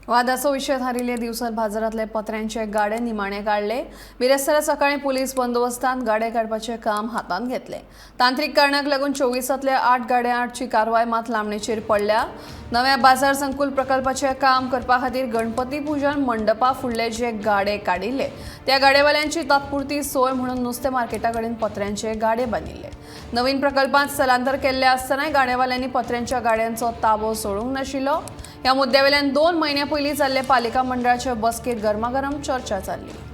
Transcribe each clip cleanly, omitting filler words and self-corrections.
वादाचो विषय थारिल्ले दिवसात बाजारातले पत्र्यांचे गाडे निमाणे काढले। बिरेस्तारा सकाळी पोलीस बंदोबस्तान गाडे काडपाचे काम हातान घेतले। तांत्रिक कारणाक लागून 24तले 8 गाड्यांची कारवाय मात लांबणेचेर पडल्या। नव्या बाजार संकुल प्रकल्पाचे काम करपा खातीर गणपती पूजन मंडपा फुडले जे गाडे काडिल्ले त्या गाडेवाल्यांची तात्पुरती सोय म्हणून नुस्तें मार्केटाकडेन पत्र्यांचे गाडे बांदिल्ले। नवीन प्रकल्पात स्थलांतर केल्ले आसतनाय गाडेवाल्यांनी पत्र्यांच्या गाड्यांचो ताबो सोडूंक नाशिल्लो। ह्या मुद्द्यावेल्यान 2 महिन्यां पयलीं जाल्ले पालिका मंडळाच्या बसकेत गरमागरम चर्चा जाल्ली।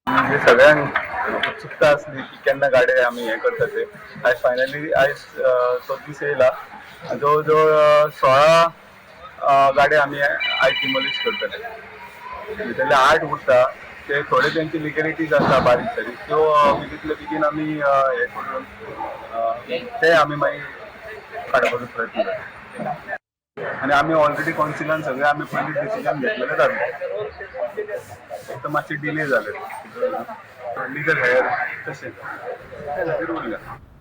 म्हणजे सगळ्यांक उत्सुकता असली की केन्ना गाडे आमी हे करता ते आयज फायनली आयज तो दीस येयला। जवळ जवळ 16 गाडे आमी आयज डिमोलिश करतले। भितरले 8 उरता ते थोडे तेंची लिगलिटीज आसा बारीक सारीक त्यो बेगींतले बेगीन आमी हे करून ते आमी मागीर काडपाचो प्रयत्न करता। आनी आमी ऑलरेडी कौन्सिलान सगळे आमी पयलीं डिसिजन घेतलेले जाले, फक्त मातशे डिले जाले लीगल हेयर तशें उरल्या।